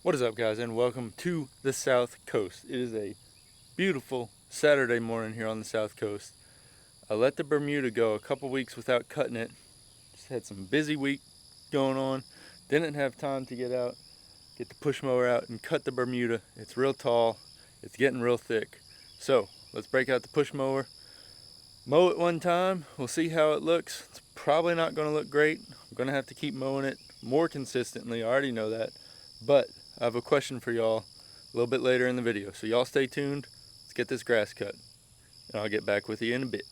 What is up, guys, and welcome to the South Coast. It is a beautiful Saturday morning here on the South Coast. I let the Bermuda go a couple weeks without cutting it. Just had some busy week going on. Didn't have time to get out, get the push mower out and cut the Bermuda. It's real tall. It's getting real thick. So let's break out the push mower, mow it one time. We'll see how it looks. It's probably not going to look great. I'm going to have to keep mowing it more consistently. I already know that. But I have a question for y'all a little bit later in the video. So y'all stay tuned. Let's get this grass cut. And I'll get back with you in a bit.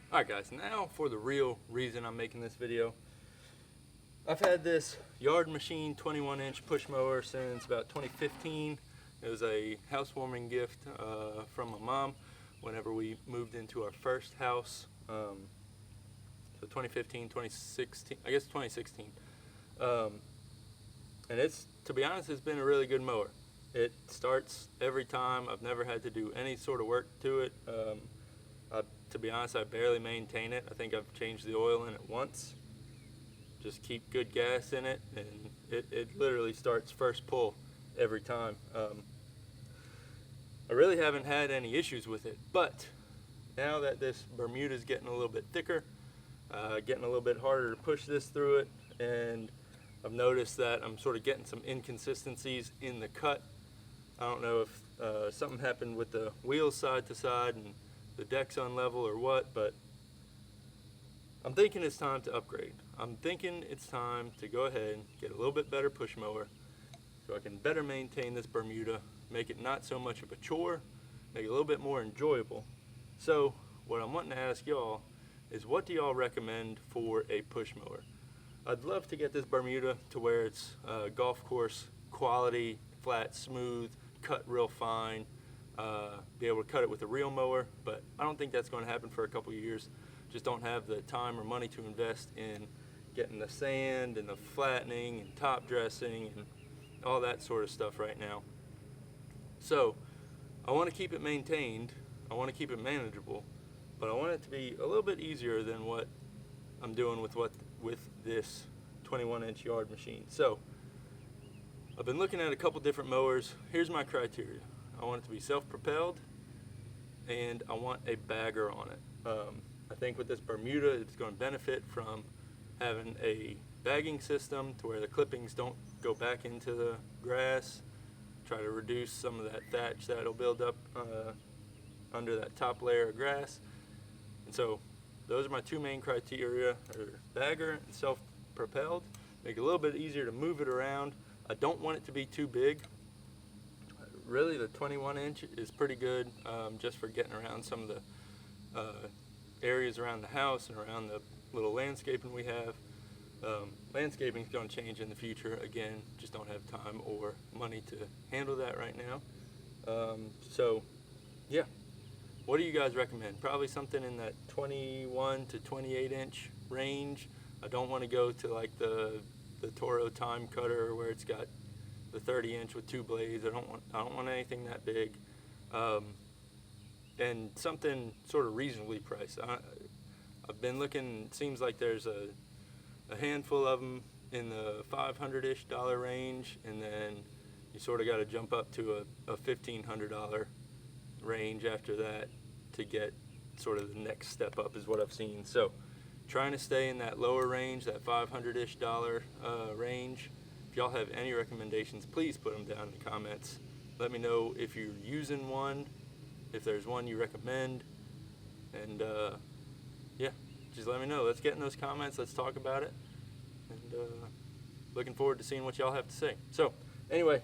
Alright guys, now for the real reason I'm making this video. I've had this Yard Machine 21-inch push mower since about 2015. It was a housewarming gift from my mom whenever we moved into our first house. So 2015, 2016, I guess 2016. And to be honest, it's been a really good mower. It starts every time. I've never had to do any sort of work to it. To be honest, I barely maintain it. I think I've changed the oil in it once. Just keep good gas in it, and it literally starts first pull every time. I really haven't had any issues with it, but now that this Bermuda is getting a little bit thicker, getting a little bit harder to push this through it, and I've noticed that I'm sort of getting some inconsistencies in the cut. I don't know if something happened with the wheels side to side and the deck's on level or what, but I'm thinking it's time to upgrade. I'm thinking it's time to go ahead and get a little bit better push mower so I can better maintain this Bermuda, make it not so much of a chore, make it a little bit more enjoyable. So what I'm wanting to ask y'all is, what do y'all recommend for a push mower? I'd love to get this Bermuda to where it's golf course quality, flat, smooth, cut real fine, be able to cut it with a real mower, but I don't think that's going to happen for a couple years. Just don't have the time or money to invest in getting the sand and the flattening and top dressing and all that sort of stuff right now. So I want to keep it maintained, I want to keep it manageable, but I want it to be a little bit easier than what I'm doing with this 21-inch Yard Machine. So I've been looking at a couple different mowers. Here's my criteria. I want it to be self-propelled, and I want a bagger on it. I think with this Bermuda, it's going to benefit from having a bagging system to where the clippings don't go back into the grass, try to reduce some of that thatch that'll build up under that top layer of grass. And so those are my two main criteria, bagger and self-propelled. Make it a little bit easier to move it around. I don't want it to be too big. Really, the 21-inch is pretty good just for getting around some of the areas around the house and around the little landscaping we have. Landscaping is going to change in the future. Again, just don't have time or money to handle that right now. So, yeah. What do you guys recommend? Probably something in that 21 to 28-inch range. I don't want to go to like the Toro Time Cutter where it's got the 30-inch with two blades. I don't want anything that big. And something sort of reasonably priced. I've been looking. It seems like there's a handful of them in the $500-ish range, and then you sort of got to jump up to a $1,500 range after that to get sort of the next step up, is what I've seen. So trying to stay in that lower range, that $500-ish range. If y'all have any recommendations, please put them down in the comments. Let me know if you're using one, if there's one you recommend, and yeah, just let me know. Let's get in those comments, let's talk about it, and looking forward to seeing what y'all have to say. So anyway,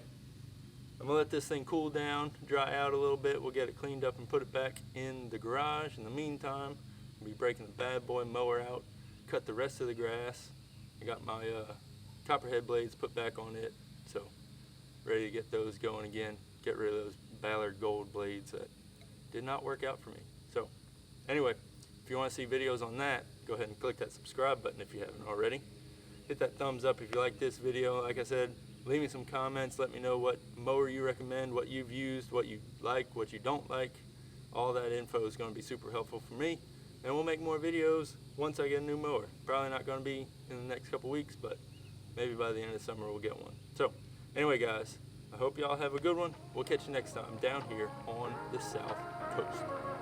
I'm gonna let this thing cool down, dry out a little bit. We'll get it cleaned up and put it back in the garage. In the meantime, I'll be breaking the bad boy mower out, cut the rest of the grass. I got my copperhead blades put back on it, so ready to get those going again. Get rid of those Ballard Gold blades that did not work out for me. So anyway, if you want to see videos on that, go ahead and click that subscribe button if you haven't already. Hit that thumbs up if you like this video. Like I said, leave me some comments. Let me know what mower you recommend, what you've used, what you like, what you don't like. All that info is going to be super helpful for me. And we'll make more videos once I get a new mower. Probably not going to be in the next couple weeks, but maybe by the end of summer we'll get one. So anyway guys, I hope y'all have a good one. We'll catch you next time down here on the South Coast.